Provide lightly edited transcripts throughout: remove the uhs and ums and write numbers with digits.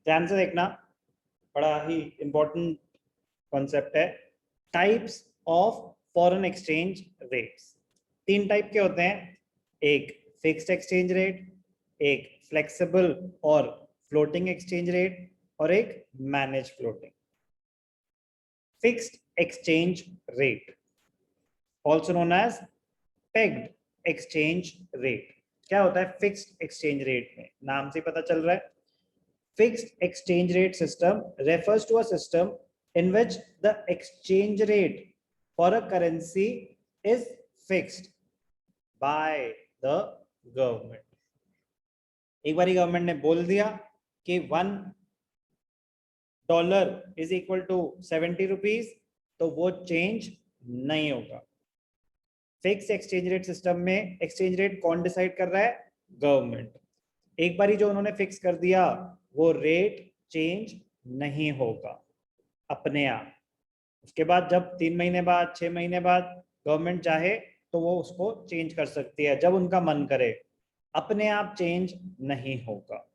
ध्यान से देखना, बड़ा ही इंपॉर्टेंट कॉन्सेप्ट है। Types of foreign exchange rates, 3 type के होते हैं, एक फिक्स्ड एक्सचेंज रेट, एक फ्लेक्सिबल और फ्लोटिंग एक्सचेंज रेट, और एक manage floating. Fixed exchange rate also known as pegged exchange rate. क्या होता है फिक्स्ड एक्सचेंज रेट में? नाम से पता चल रहा है, fixed exchange rate system refers to a system in which the exchange rate for a currency is fixed by the government. एक बार गवर्नमेंट ने बोल दिया कि $1 इज इक्वल टू 70 रुपीज, तो वो चेंज नहीं होगा। फिक्स एक्सचेंज रेट सिस्टम में एक्सचेंज रेट कौन डिसाइड कर रहा है? गवर्नमेंट। एक बार जो उन्होंने फिक्स कर दिया, वो रेट चेंज नहीं होगा अपने आप। उसके बाद जब 3 महीने बाद, 6 महीने बाद गवर्नमेंट चाहे तो वो उसको चेंज कर सकती है, जब उनका मन करे, अपने आप चेंज नहीं होगा।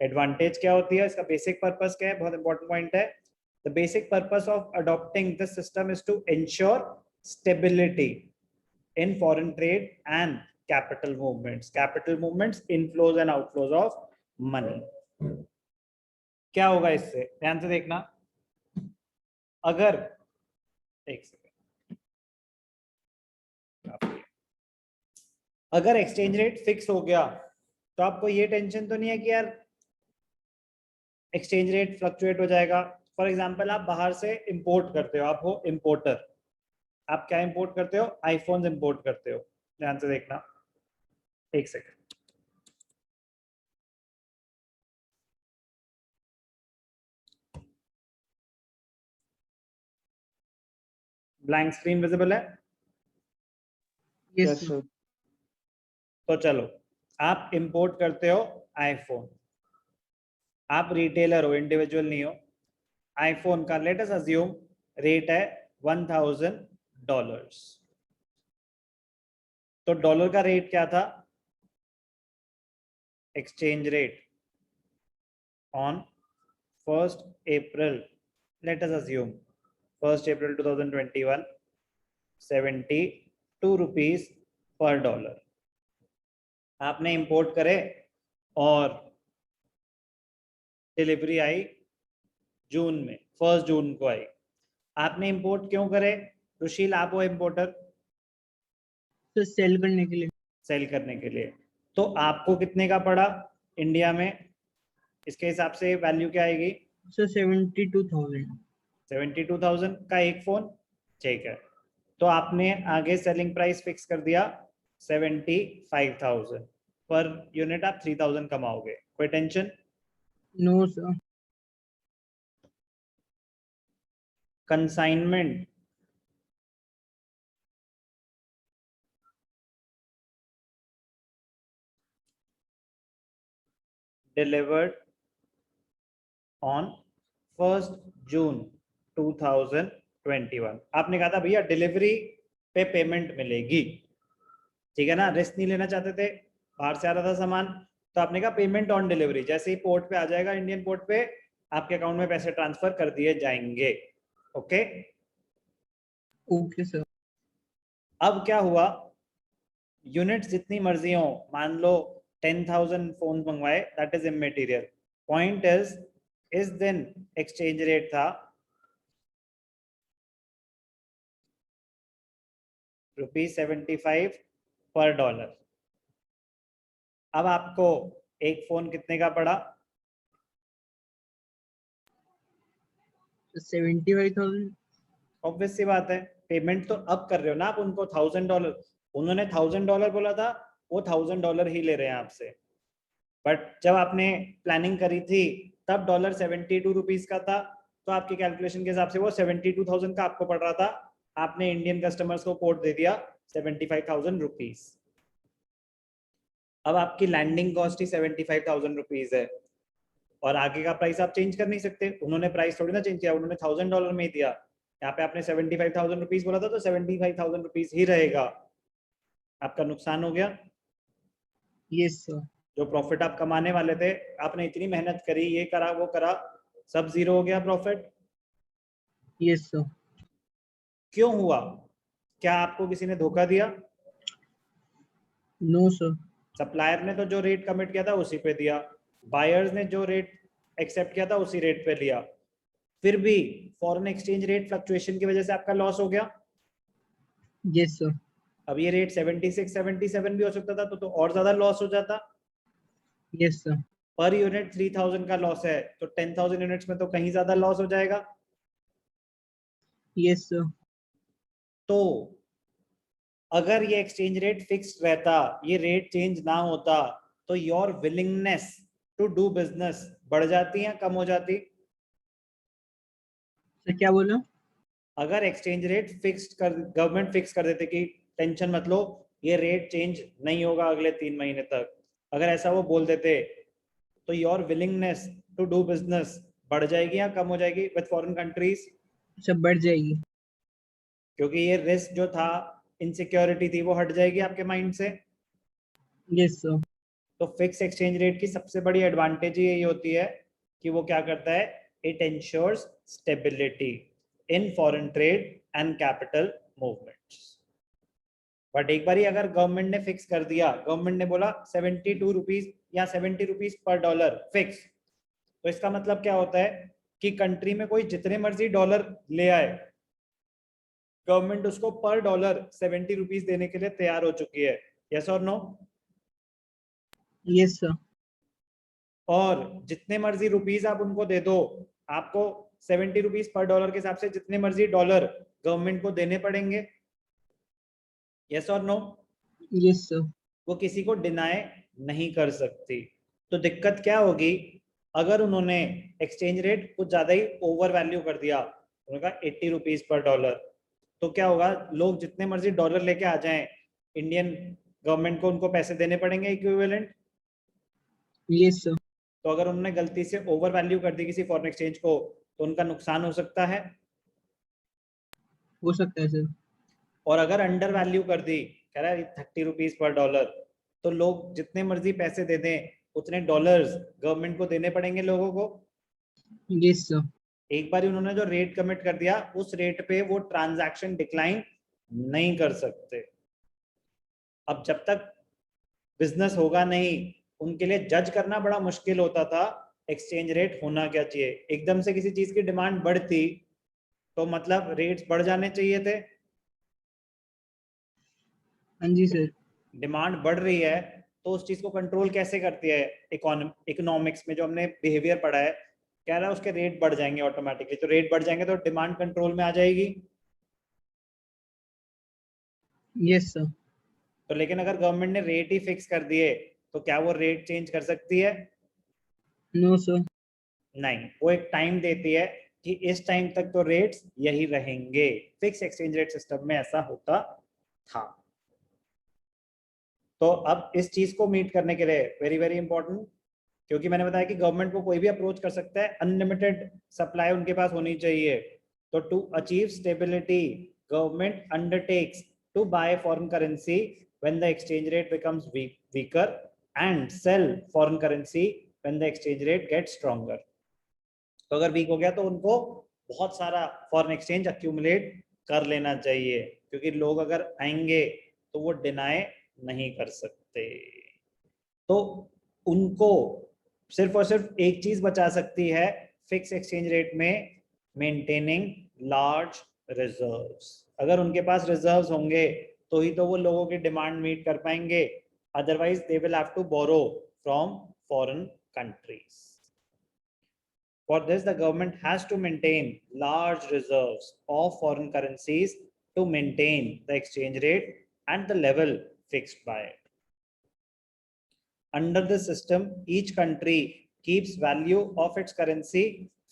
एडवांटेज क्या होती है इसका? बेसिक पर्पस क्या है? बहुत इंपॉर्टेंट पॉइंट है। The basic purpose of adopting this system is to ensure stability in foreign trade and capital movements, inflows and outflows of money. क्या होगा इससे? ध्यान से देखना, अगर एक सेकेंड, अगर एक्सचेंज रेट फिक्स हो गया तो आपको ये टेंशन तो नहीं है कि यार एक्सचेंज रेट फ्लक्चुएट हो जाएगा। फॉर एग्जांपल आप बाहर से इंपोर्ट करते हो, आप हो इंपोर्टर, आप क्या इंपोर्ट करते हो? आईफोन इंपोर्ट करते हो। ध्यान से देखना, एक सेकेंड, ब्लैंक स्क्रीन विजिबल है? Yes sir. तो चलो, आप इंपोर्ट करते हो आईफोन, आप रिटेलर हो, इंडिविजुअल नहीं हो। आईफोन का लेट अस अज्यूम रेट है $1000। तो डॉलर का रेट क्या था? Exchange rate on 1st April, let us assume 1st April 2021, 72 rupees per dollar. आपने इंपोर्ट करे और डिलीवरी आई जून में, 1 जून को आई। आपने इंपोर्ट क्यों करे रुशील? आप वो इंपोर्टर? तो सेल करने के लिए। सेल करने के लिए। तो आपको कितने का पड़ा इंडिया में? इसके हिसाब से वैल्यू क्या आएगी? सर 72,000। 72,000 का एक फोन, ठीक है। तो आपने आगे सेलिंग प्राइस फिक्स कर दिया 75,000 पर यूनिट, आप 3,000 कमाओगे, कोई tension? No sir. Consignment delivered on 1st June 2021। आपने कहा था भैया डिलीवरी पे पेमेंट मिलेगी, ठीक है ना? रिस्क नहीं लेना चाहते थे, बाहर से आ रहा था सामान, तो आपने कहा पेमेंट ऑन डिलीवरी, जैसे ही पोर्ट पे आ जाएगा, इंडियन पोर्ट पे, आपके अकाउंट में पैसे ट्रांसफर कर दिए जाएंगे। Okay okay sir. अब क्या हुआ, यूनिट जितनी मर्जी हो, मान लो 10,000 फोन मंगवाए, that is immaterial. Point is, इस दिन एक्सचेंज रेट था ₹75 पर डॉलर। अब आपको एक फोन कितने का पड़ा? 75,000। ऑब्वियस सी बात है, पेमेंट तो अब कर रहे हो ना आप उनको $1,000। उन्होंने $1,000 बोला था, वो $1,000 ही ले रहे हैं आपसे। बट जब आपने प्लानिंग करी थी तब डॉलर 72 रुपीज का था, तो आपकी कैलकुलेशन के हिसाब से वो 72,000 का आपको पड़ रहा था। आपने इंडियन कस्टमर्स को कोट दे दिया 75,000 रुपीज। अब आपकी लैंडिंग कॉस्ट ही 75,000 रुपीज है, और आगे का प्राइस आप चेंज कर नहीं सकते। उन्होंने प्राइस थोड़ी ना चेंज किया, उन्होंने $1,000 में ही दिया। यहाँ पे आपने 75,000 रुपीज बोला था, तो 75,000 रुपीज ही रहेगा। आपका नुकसान हो गया। Yes sir. जो प्रॉफिट आप कमाने वाले थे, आपने इतनी मेहनत करी, ये करा वो करा, सब जीरो हो गया प्रॉफिट। Yes, sir. क्यों हुआ? क्या आपको किसी ने धोखा दिया? No, sir. सप्लायर ने तो जो रेट कमिट किया था उसी पे दिया, बायर्स ने जो रेट एक्सेप्ट किया था उसी रेट पे लिया, फिर भी फॉरेन एक्सचेंज रेट फ्लक्चुएशन की वजह से आपका लॉस हो गया। Yes, sir. अब ये रेट 76 77 भी हो सकता था, तो और ज्यादा लॉस हो जाता। Yes, sir. पर यूनिट 3000 का लॉस है, तो 10,000 यूनिट्स में तो कहीं ज्यादा लॉस हो जाएगा। Yes, sir. तो अगर ये एक्सचेंज रेट फिक्स्ड रहता, ये रेट चेंज ना होता, तो your willingness to do business बढ़ जाती या कम हो जाती? सर क्या बोला? अगर एक्सचेंज रेट फिक्स्ड कर, गवर्नमेंट फिक्स कर देते कि टेंशन मत लो, ये रेट चेंज नहीं होगा अगले 3 महीने तक, अगर ऐसा वो बोल देते, तो your willingness to do business बढ़ जाएगी या कम हो जाएगी विद फॉरेन कंट्रीज? सर बढ़ जाएगी। क्योंकि ये रिस्क जो था, इनसिक्योरिटी थी, वो हट जाएगी आपके माइंड से। Yes sir. तो फिक्स एक्सचेंज रेट की सबसे बड़ी एडवांटेज यही होती है कि वो क्या करता है, it ensures stability in foreign trade and capital movements. But एक बार ही अगर गवर्नमेंट ने फिक्स कर दिया, गवर्नमेंट ने बोला 72 रुपीज या 70 रुपीज पर डॉलर फिक्स, तो इसका मतलब क्या होता है कि कंट्री में कोई जितने मर्जी डॉलर ले आए, गवर्नमेंट उसको पर डॉलर 70 रुपीज देने के लिए तैयार हो चुकी है। यस और नो? Yes sir. और जितने मर्जी रुपीज आप उनको दे दो, आपको 70 रुपीज पर डॉलर के हिसाब से जितने मर्जी डॉलर गवर्नमेंट को देने पड़ेंगे। यस और नो? Yes sir. वो किसी को डिनाई नहीं कर सकती। तो दिक्कत क्या होगी, अगर उन्होंने एक्सचेंज रेट कुछ ज्यादा ही ओवर वैल्यू कर दिया, उन्होंने कहा 80 रुपीज पर डॉलर, तो क्या होगा, लोग जितने मर्जी डॉलर लेके आ जाएं, इंडियन गवर्नमेंट को उनको पैसे देने पड़ेंगे इक्विवेलेंट। Yes sir. तो अगर उन्होंने गलती से ओवर वैल्यू कर दी किसी फॉरेन एक्सचेंज को, तो उनका नुकसान हो सकता है। हो सकता है सर। और अगर अंडर वैल्यू कर दी, कह रहा है 30 रुपीज पर डॉलर, तो लोग जितने मर्जी पैसे दे दें, उतने डॉलर्स गवर्नमेंट को देने पड़ेंगे लोगों को। Yes sir. एक बार उन्होंने जो रेट कमिट कर दिया, उस रेट पे वो ट्रांजैक्शन डिक्लाइन नहीं कर सकते। अब जब तक बिजनेस होगा नहीं, उनके लिए जज करना बड़ा मुश्किल होता था एक्सचेंज रेट होना क्या चाहिए। एकदम से किसी चीज की डिमांड बढ़ती, तो मतलब रेट्स बढ़ जाने चाहिए थे। हाँ जी सर। डिमांड बढ़ रही है, तो उस चीज को कंट्रोल कैसे करती है इकोनॉमिक्स में जो हमने बिहेवियर पढ़ा है, कह रहा है उसके रेट बढ़ जाएंगे ऑटोमेटिकली, तो रेट बढ़ जाएंगे तो डिमांड कंट्रोल में आ जाएगी। Yes sir. तो लेकिन अगर गवर्नमेंट ने रेट ही फिक्स कर दिए, तो क्या वो रेट चेंज कर सकती है? No sir. नहीं, वो एक टाइम देती है कि इस टाइम तक तो रेट्स यही रहेंगे। फिक्स एक्सचेंज रेट सिस्टम में ऐसा होता था। तो अब इस चीज को मीट करने के लिए वेरी वेरी इंपॉर्टेंट, क्योंकि मैंने बताया कि गवर्नमेंट को कोई भी अप्रोच कर सकता है, अनलिमिटेड सप्लाई उनके पास होनी चाहिए। तो to achieve stability, government undertakes to buy foreign currency when the exchange rate becomes weaker and sell foreign currency when the exchange rate gets stronger. तो अगर वीक हो गया तो उनको बहुत सारा फॉरेन एक्सचेंज अक्यूमुलेट कर लेना चाहिए, क्योंकि लोग अगर आएंगे तो वो डिनाई नहीं कर सकते। तो उनको सिर्फ और सिर्फ एक चीज बचा सकती है फिक्स एक्सचेंज रेट में, मेंटेनिंग लार्ज रिजर्व्स। अगर उनके पास रिजर्व्स होंगे तो ही तो वो लोगों की डिमांड मीट कर पाएंगे, otherwise they will have to borrow from foreign countries. For this, the government has to maintain large reserves of foreign currencies to maintain the exchange rate and the level fixed by it. Under this system, each country keeps value of its currency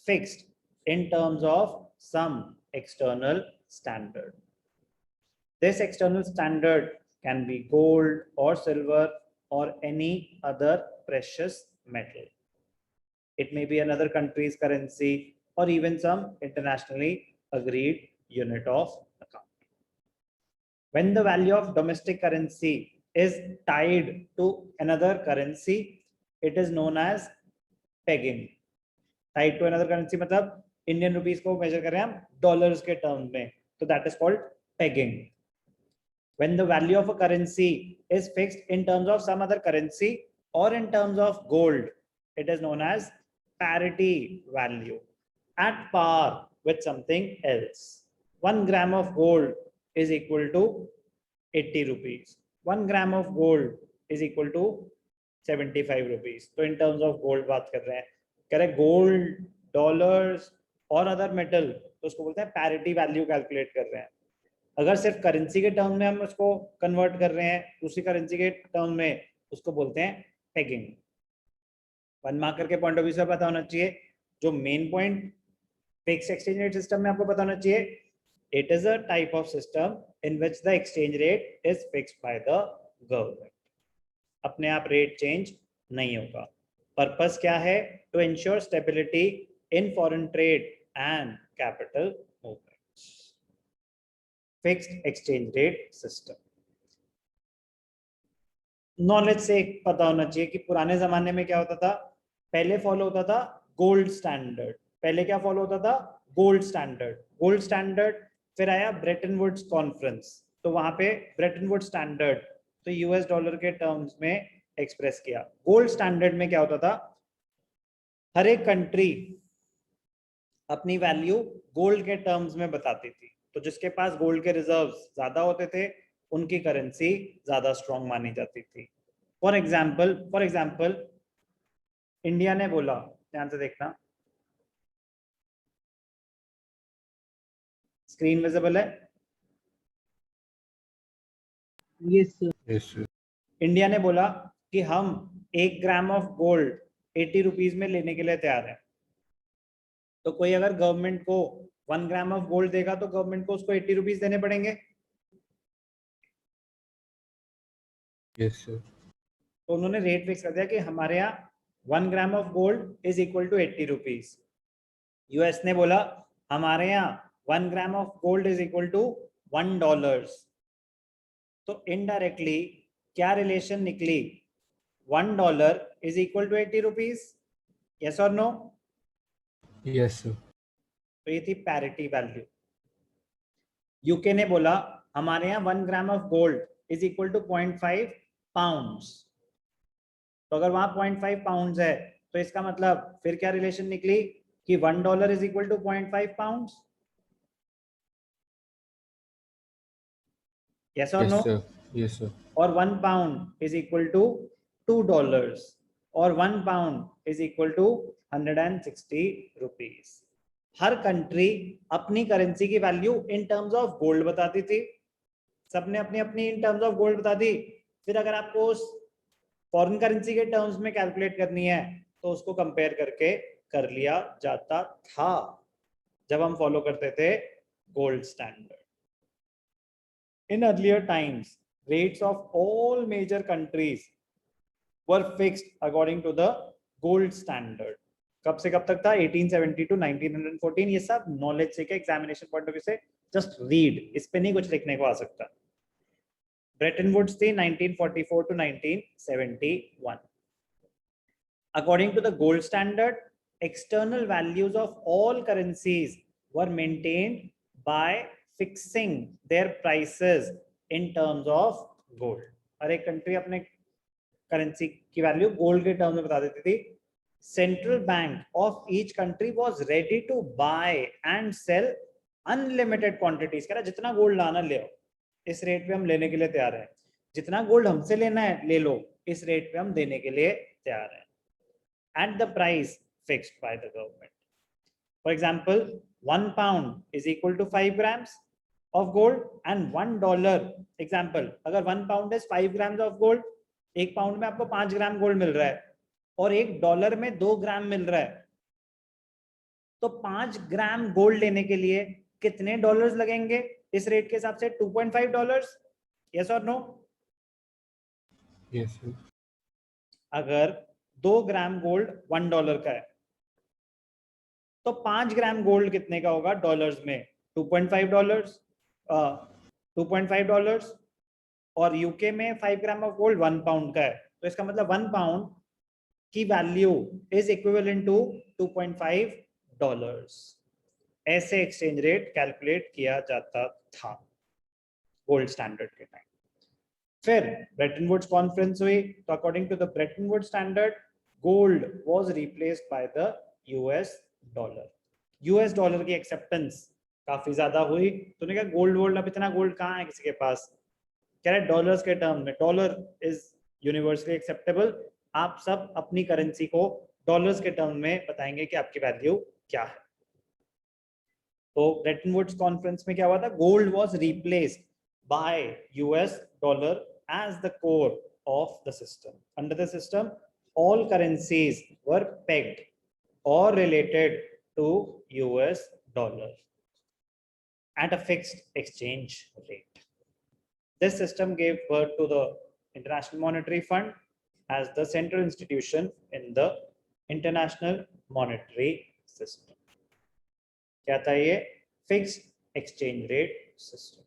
fixed in terms of some external standard. This external standard can be gold or silver or any other precious metal. It may be another country's currency or even some internationally agreed unit of account. When the value of domestic currency is tied to another currency, it is known as pegging. Tied to another currency मतलब Indian rupees को major कर रहे हैं हम dollars के term में, तो that is called pegging. When the value of a currency is fixed in terms of some other currency or in terms of gold, it is known as parity value, at par with something else. 1 gram of gold is equal to 80 rupees. 1 gram of gold is equal to 75 rupees. तो in terms of gold बात कर रहे हैं, कह रहे gold, dollars और other metal, तो उसको बोलते हैं पैरिटी वैल्यू कैलकुलेट कर रहे हैं. अगर सिर्फ करेंसी के टर्म में हम उसको कन्वर्ट कर रहे हैं दूसरी करेंसी के टर्म में, उसको बोलते हैं पेगिंग. वन मार्कर के पॉइंट ऑफ व्यू से पता होना चाहिए, जो main point fix exchange rate system में आपको पता होना चाहिए, it is a type of system in which the exchange rate is fixed by the government. अपने आप रेट चेंज नहीं होगा. पर्पस क्या है? To ensure stability in foreign trade and capital movements. Fixed exchange rate system. Knowledge से एक पता होना चाहिए कि पुराने जमाने में क्या होता था. पहले फॉलो होता था गोल्ड स्टैंडर्ड. पहले क्या फॉलो होता था? Gold standard. गोल्ड स्टैंडर्ड फिर आया ब्रेटन वुड्स कॉन्फ्रेंस, तो वहां पे ब्रेटन वुड्स स्टैंडर्ड तो यूएस डॉलर के टर्म्स में एक्सप्रेस किया. गोल्ड स्टैंडर्ड में क्या होता था? हर एक कंट्री अपनी वैल्यू गोल्ड के टर्म्स में बताती थी. तो जिसके पास गोल्ड के रिजर्व्स ज्यादा होते थे उनकी करेंसी ज्यादा स्ट्रॉन्ग मानी जाती थी. फॉर एग्जाम्पल इंडिया ने बोला, ध्यान से देखना, स्क्रीन विजिबल है? Yes, sir. Yes, sir. India ने बोला कि हम 1 ग्राम ऑफ गोल्ड 80 रुपीज में लेने के लिए तैयार है. तो कोई अगर गवर्नमेंट को 1 ग्राम ऑफ गोल्ड देगा तो गवर्नमेंट को उसको 80 रुपीज देने पड़ेंगे. Yes, sir. तो उन्होंने रेट फिक्स कर दिया कि हमारे यहाँ 1 gram of gold is equal to 80 rupees. US ने बोला हमारे यहाँ 1 gram of gold is equal to $1. तो इनडायरेक्टली क्या रिलेशन निकली? $1 is equal to 80 rupees. Yes और नो? Yes, sir. तो ये थी पैरिटी वैल्यू. यूके ने बोला हमारे यहाँ 1 gram of gold is equal to 0.5 pounds. तो अगर वहां 0.5 पाउंड्स है तो इसका मतलब फिर क्या रिलेशन निकली कि $1 is equal to 0.5 pounds. Yes और Yes, no? sir. Yes, sir. और 1 पाउंड इज इक्वल टू $2 और 1 pound is equal to 160 rupees. हर कंट्री अपनी करेंसी की value in terms of gold बताती थी. सबने अपनी अपनी इन टर्म्स ऑफ गोल्ड बता दी. फिर अगर आपको उस फॉरेन करेंसी के टर्म्स में कैलकुलेट करनी है तो उसको कंपेयर करके कर लिया जाता था जब हम फॉलो करते थे gold standard. In earlier times, rates of all major countries were fixed according to the gold standard. कब से कब तक था? 1870 to 1914. ये सब नॉलेज से, एग्जामिनेशन पॉइंट ऑफ व्यू से जस्ट रीड, इस पे नहीं कुछ लिखने को आ सकता. ब्रेटन वुड्स थी 1944 to 1971. According to the gold standard, external values of all currencies were maintained by fixing their prices in terms of gold. हर एक कंट्री अपने करेंसी की वैल्यू गोल्ड के टर्म में बता देती थी. Central bank of each country was ready to buy and sell unlimited quantities. कह रहा जितना गोल्ड लाना ले आओ, इस रेट पे हम लेने के लिए तैयार हैं. जितना गोल्ड हमसे लेना है ले लो, इस रेट पे हम देने के लिए तैयार हैं. At the price fixed by the government. For example, 1 pound is equal to 5 grams of gold and $1. Example, अगर 1 pound is 5 grams of gold, 1 pound में आपको 5 ग्राम गोल्ड मिल रहा है और $1 में 2 ग्राम मिल रहा है. तो 5 ग्राम गोल्ड लेने के लिए कितने डॉलर्स लगेंगे इस रेट के हिसाब से? $2.5. यस और नो? Yes, sir. अगर 2 ग्राम गोल्ड $1 का है तो 5 ग्राम गोल्ड कितने का होगा डॉलर्स में? $2.5. $2.5. और यूके में 5 ग्राम ऑफ गोल्ड 1 पाउंड का है, तो इसका मतलब 1 पाउंड की वैल्यू इज इक्विवेलेंट टू $2.5। ऐसे एक्सचेंज रेट कैलकुलेट किया जाता था गोल्ड स्टैंडर्ड के टाइम। फिर ब्रेटन वुड्स कॉन्फ्रेंस हुई, तो according to the Bretton Woods standard gold was replaced by the US dollar. US dollar की एक्सेप्टेंस काफी ज्यादा हुई, तो उन्होंने कहा गोल्ड वोल्ड, अब इतना गोल्ड कहाँ है किसी के पास, कह रहे डॉलर्स के टर्म में, डॉलर इज यूनिवर्सली एक्सेप्टेबल, आप सब अपनी करेंसी को डॉलर्स के टर्म में बताएंगे कि आपकी वैल्यू क्या है। तो ब्रेटन वुड्स कॉन्फ्रेंस में क्या हुआ था, gold was replaced bye US dollar as the core of the system. Under the system, all currencies were pegged or related to US dollar at a fixed exchange rate. This system gave birth to the International Monetary Fund as the central institution in the international monetary system. क्या था ये? Fixed exchange rate system.